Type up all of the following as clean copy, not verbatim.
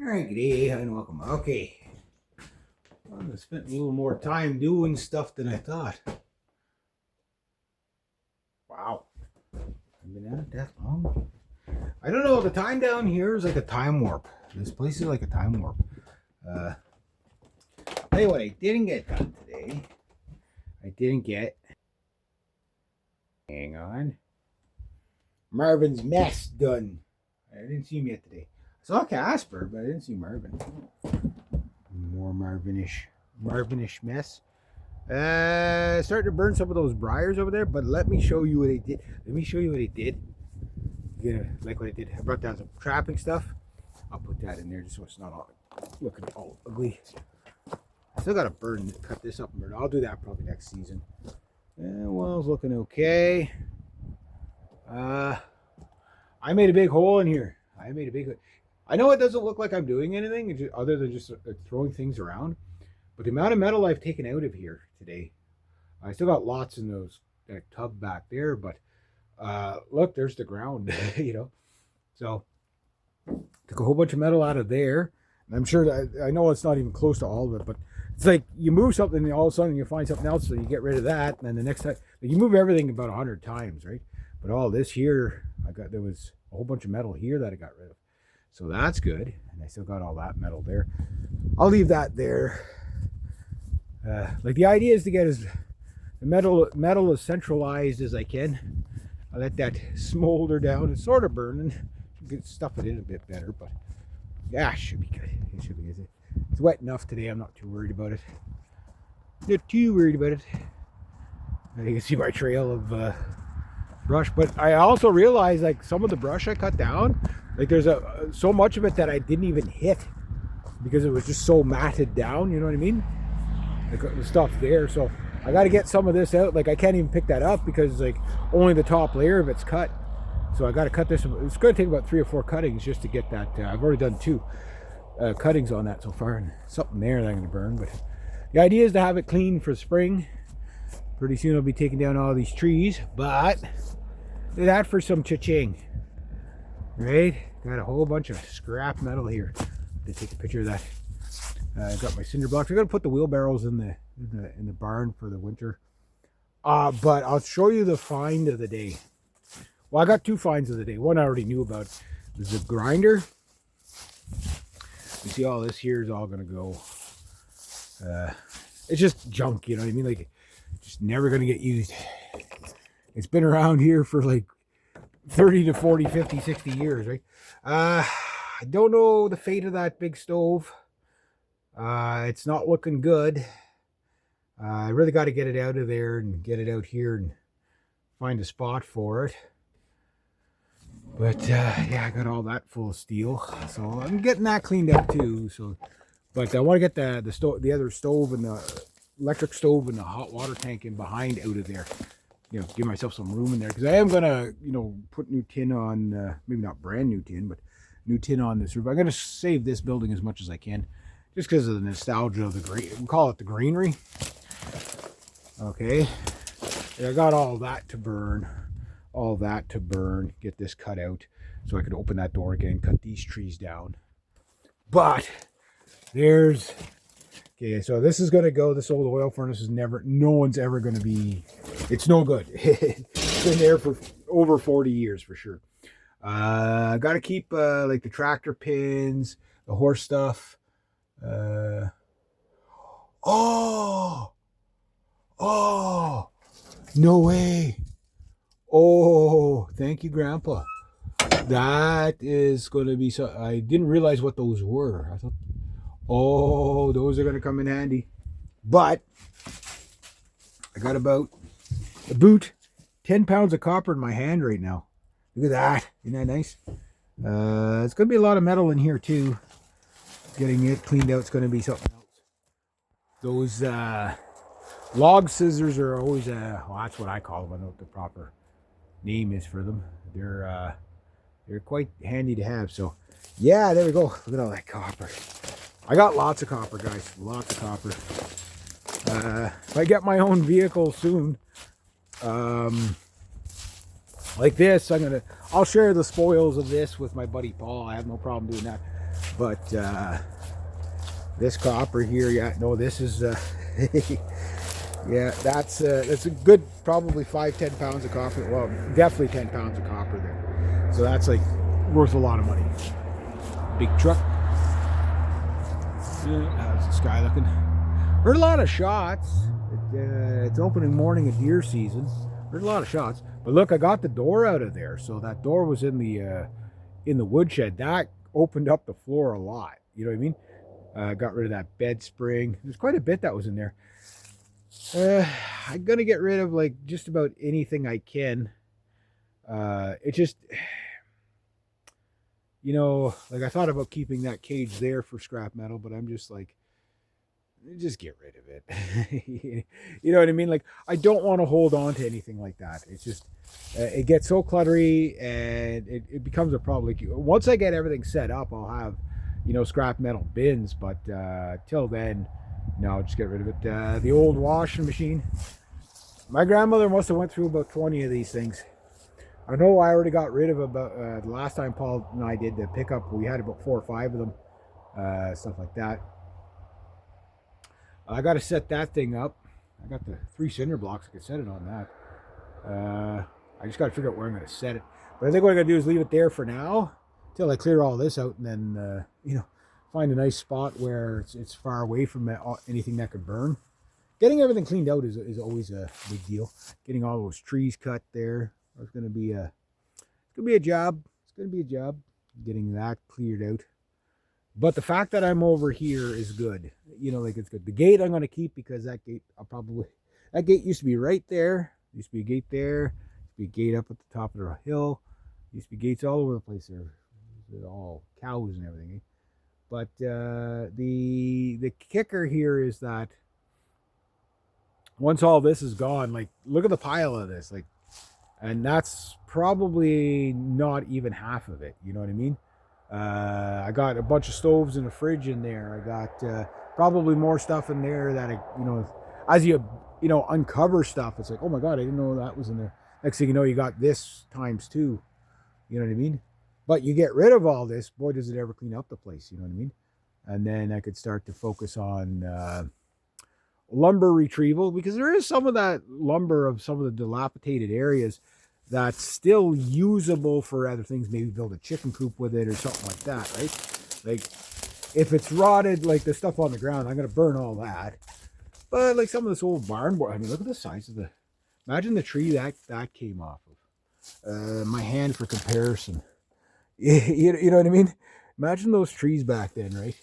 Alright, good day and welcome. Okay. Well, I spent a little more time doing stuff than I thought. Wow. I've been at it that long. I don't know, the time down here is like a time warp. This place is like a time warp. Tell you what I didn't get done today. I didn't get, hang on, Marvin's mess done. I didn't see him yet today. I saw Casper, but I didn't see Marvin. More Marvinish mess. Starting to burn some of those briars over there, but let me show you what I did. You're gonna like what I did. I brought down some trapping stuff. I'll put that in there just so it's not all looking all ugly. I still gotta cut this up and burn. I'll do that probably next season. Well, it's looking okay. I made a big hole in here. I know it doesn't look like I'm doing anything other than just throwing things around, but the amount of metal I've taken out of here today, I still got lots in that tub back there, but look, there's the ground, So took a whole bunch of metal out of there. And I'm sure that I know it's not even close to all of it, but it's like you move something and all of a sudden you find something else, so you get rid of that, and then the next time you move everything about 100 times, right? But all this here, there was a whole bunch of metal here that I got rid of. So that's good. And I still got all that metal there. I'll leave that there. Like the idea is to get the metal as centralized as I can. I let that smolder down. It's sort of burning. Stuff it in a bit better, but yeah, it should be good. It's wet enough today. I'm not too worried about it. You can see my trail of brush, but I also realized like some of the brush I cut down, like there's so much of it that I didn't even hit because it was just so matted down, you know what I mean? Like the stuff there. So I got to get some of this out. Like I can't even pick that up because like only the top layer of it's cut. So I got to cut this. It's going to take about 3 or 4 cuttings just to get that. I've already done 2 cuttings on that so far, and something there that I'm going to burn. But the idea is to have it clean for spring. Pretty soon I'll be taking down all these trees, but that for some cha-ching, right? Got a whole bunch of scrap metal here. To take a picture of that. I got my cinder blocks. I'm gonna put the wheelbarrows in the barn for the winter. But I'll show you the find of the day. Well, I got 2 finds of the day. One I already knew about. There's the grinder. You see, all this here is all gonna go. It's just junk, you know what I mean? Like, just never gonna get used. It's been around here for like 30 to 40, 50, 60 years, right? I don't know the fate of that big stove. It's not looking good. I really got to get it out of there and get it out here and find a spot for it. But yeah, I got all that full of steel, so I'm getting that cleaned up too. So, but I want to get the other stove and the electric stove and the hot water tank in behind out of there. Give myself some room in there because I am gonna, put new tin on. Maybe not brand new tin, but new tin on this roof. I'm gonna save this building as much as I can, just because of the nostalgia of the green. We'll call it the greenery. Okay, I got all that to burn. Get this cut out so I could open that door again, cut these trees down. But okay, so this is gonna go. This old oil furnace is no one's ever gonna be. It's no good. It's been there for over 40 years for sure. I gotta keep like the tractor pins, the horse stuff. Oh, no way. Oh, thank you, Grandpa. That is going to be so. I didn't realize what those were. I thought, oh, those are going to come in handy. But I got about 10 pounds of copper in my hand right now. Look at that. Isn't that nice? It's going to be a lot of metal in here too. Getting it cleaned out is going to be something else. Those log scissors are always, well, that's what I call them. I don't know what the proper name is for them. They're quite handy to have. So yeah, there we go. Look at all that copper. I got lots of copper, guys. Lots of copper. If I get my own vehicle soon, like this, I'll share the spoils of this with my buddy Paul. I have no problem doing that. But this copper here, yeah, no, this is yeah, that's a good probably 5-10 pounds of copper. Well, definitely 10 pounds of copper there. So that's like worth a lot of money. Big truck. How's the sky looking? Heard a lot of shots. It's opening morning of deer season. Heard a lot of shots. But look, I got the door out of there. So that door was in the woodshed. That opened up the floor a lot. You know what I mean? Got rid of that bed spring. There's quite a bit that was in there. I'm gonna get rid of like just about anything I can. It just, you know, like I thought about keeping that cage there for scrap metal, but I'm just like, just get rid of it. You know what I mean? Like, I don't want to hold on to anything like that. It's just, it gets so cluttery and it becomes a problem. Like, once I get everything set up, I'll have, you know, scrap metal bins, but till then, no, just get rid of it. The old washing machine. My grandmother must have went through about 20 of these things. I know I already got rid of about, the last time Paul and I did the pickup, we had about 4 or 5 of them, stuff like that. I got to set that thing up. I got the 3 cinder blocks. I could set it on that. I just got to figure out where I'm going to set it. But I think what I'm going to do is leave it there for now until I clear all this out, and then, you know, find a nice spot where it's far away from anything that could burn. Getting everything cleaned out is always a big deal. Getting all those trees cut there is going to be a job. It's going to be a job getting that cleared out. But the fact that I'm over here is good. You know, like, it's good. The gate I'm going to keep, because that gate that gate used to be right there. Used to be a gate there. Used to be a gate up at the top of the hill. Used to be gates all over the place there. All cows and everything. But the kicker here is that once all this is gone, like, look at the pile of this, like, and that's probably not even half of it. You know what I mean? I got a bunch of stoves and a fridge in there. I got probably more stuff in there that you know, as you know, uncover stuff, it's like, oh my god, I didn't know that was in there. Next thing you know, you got this times 2. You know what I mean? But you get rid of all this, boy, does it ever clean up the place. You know what I mean? And then I could start to focus on lumber retrieval, because there is some of that lumber of some of the dilapidated areas that's still usable for other things. Maybe build a chicken coop with it or something like that, right? Like, if it's rotted, like the stuff on the ground, I'm going to burn all that. But like some of this old barn board, I mean, look at the size of the, imagine the tree that came off of. My hand for comparison. You know what I mean? Imagine those trees back then, right?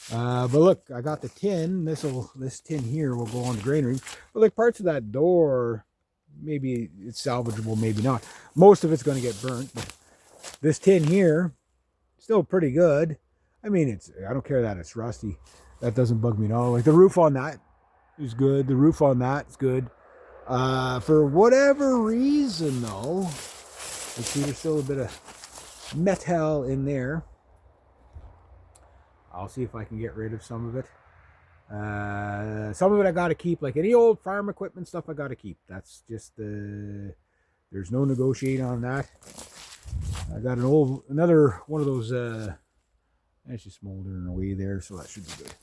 But look, I got the tin. This tin here will go on the granary. But like parts of that door, maybe it's salvageable, maybe not. Most of it's going to get burnt. But this tin here, still pretty good. I mean, I don't care that it's rusty. That doesn't bug me at all. Like, the roof on that is good. The roof on that is good. For whatever reason, though, let's see, there's still a bit of metal in there. I'll see if I can get rid of some of it. Some of it I got to keep. Like any old farm equipment stuff, I got to keep. That's just there's no negotiating on that. I got another one of those. It's just smoldering away there, so that should be good.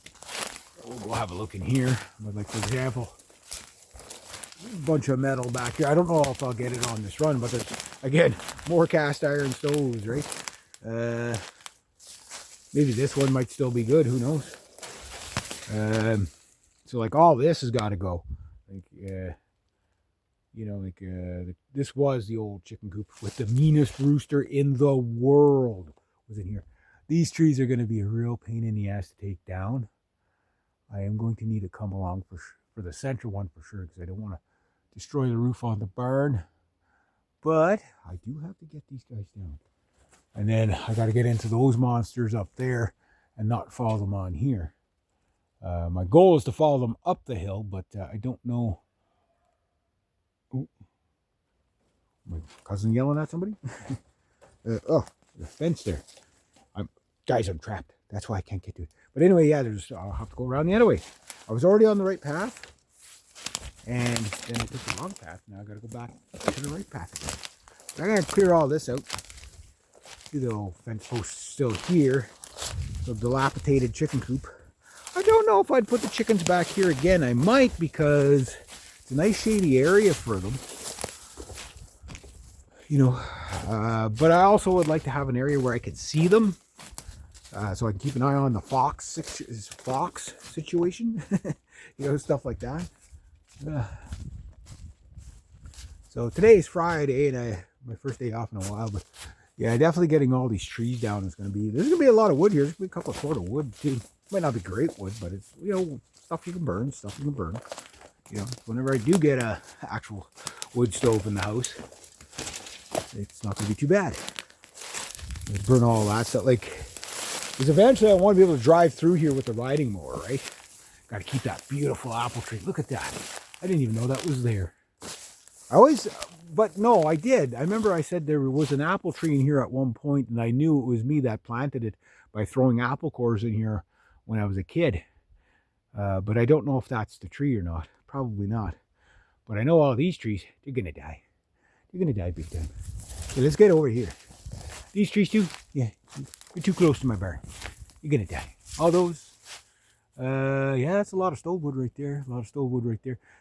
We'll go have a look in here. But like, for example, a bunch of metal back here. I don't know if I'll get it on this run, but there's, again, more cast iron stoves, right? Maybe this one might still be good. Who knows? So like, all this has got to go. Like, you know, like, this was the old chicken coop with the meanest rooster in the world was in here. These trees are going to be a real pain in the ass to take down. I am going to need to come along for the central one for sure, because I don't want to destroy the roof on the barn. But I do have to get these guys down. And then I got to get into those monsters up there and not follow them on here. My goal is to follow them up the hill, but I don't know. Ooh. My cousin yelling at somebody? Oh, the fence there. Guys, I'm trapped. That's why I can't get to it. But anyway, yeah, I'll have to go around the other way. I was already on the right path, and then I took the wrong path. Now I got to go back to the right path again. So I'm going to clear all this out. See the old fence post still here. the dilapidated chicken coop. I don't know if I'd put the chickens back here again. I might, because it's a nice shady area for them. But I also would like to have an area where I could see them, so I can keep an eye on the fox situation, stuff like that. So today is Friday, and my first day off in a while. But yeah, definitely getting all these trees down is going to be. There's going to be a lot of wood here. There's going to be a couple of cord of wood too. Might not be great wood, but it's stuff you can burn. Whenever I do get a actual wood stove in the house, it's not going to be too bad. Just burn all that stuff. Because eventually I want to be able to drive through here with the riding mower, right? Got to keep that beautiful apple tree. Look at that. I didn't even know that was there. But no, I did. I remember I said there was an apple tree in here at one point, and I knew it was me that planted it by throwing apple cores in here when I was a kid. But I don't know if that's the tree or not. Probably not. But I know all these trees, they're going to die. They're going to die big time. Okay, let's get over here. These trees too? Yeah, you're too close to my barn. You're going to die. All those. Yeah, that's a lot of stove wood right there.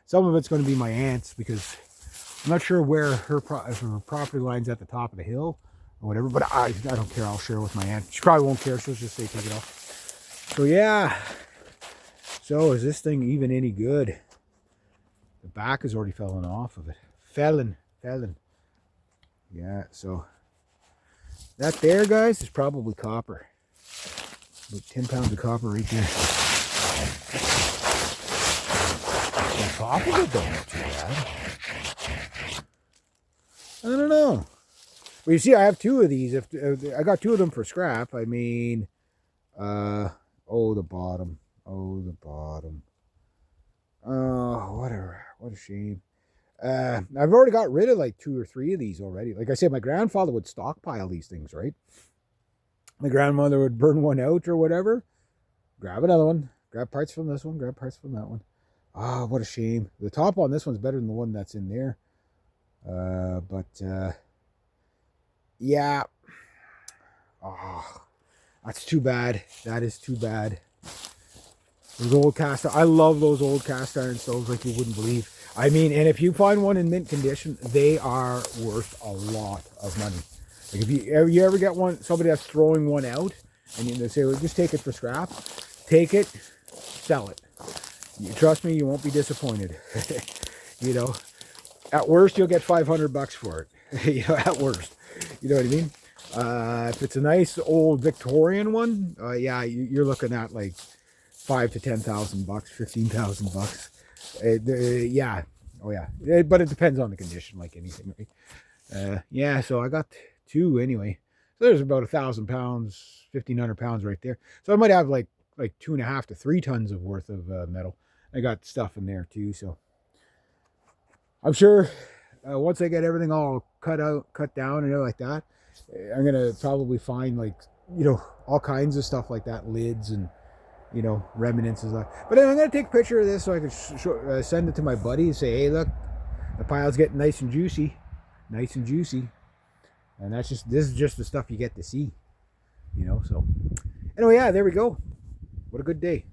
Some of it's going to be my aunt's, because I'm not sure where her property line's at the top of the hill or whatever, but I don't care. I'll share with my aunt. She probably won't care. She'll just say take it off. So yeah. So is this thing even any good? The back has already fallen off of it. Felon. Yeah, so that there, guys, is probably copper. About 10 pounds of copper right there. On top of it, though, not too bad. I don't know. Well, you see, I have two of these. If I got two of them for scrap, I mean, the bottom. Oh, whatever. What a shame. I've already got rid of like 2 or 3 of these already. Like I said, my grandfather would stockpile these things, right? My grandmother would burn one out or whatever. Grab another one. Grab parts from this one. Grab parts from that one. Ah, what a shame. The top on this one's better than the one that's in there. Yeah. Oh, that's too bad. That is too bad. Those old I love those old cast iron stoves like you wouldn't believe. I mean, and if you find one in mint condition, they are worth a lot of money. Like if you ever get one, somebody that's throwing one out, and they say, well, just take it for scrap. Take it, sell it. Trust me, you won't be disappointed. At worst, you'll get $500 for it. At worst. You know what I mean? If it's a nice old Victorian one, yeah, you're looking at like $5,000 to $10,000, $15,000. Yeah. Oh yeah. But it depends on the condition, like anything, right? Yeah, so I got 2 anyway. So there's about 1,000 pounds, 1,500 pounds right there. So I might have like 2.5 to 3 tons of worth of metal. I got stuff in there too, so I'm sure once I get everything all cut down and like that, I'm gonna probably find all kinds of stuff like that, lids and remnants of that. But I'm gonna take a picture of this so I can send it to my buddy and say, hey, look, the pile's getting nice and juicy. And this is just the stuff you get to see, so anyway, yeah, there we go. What a good day.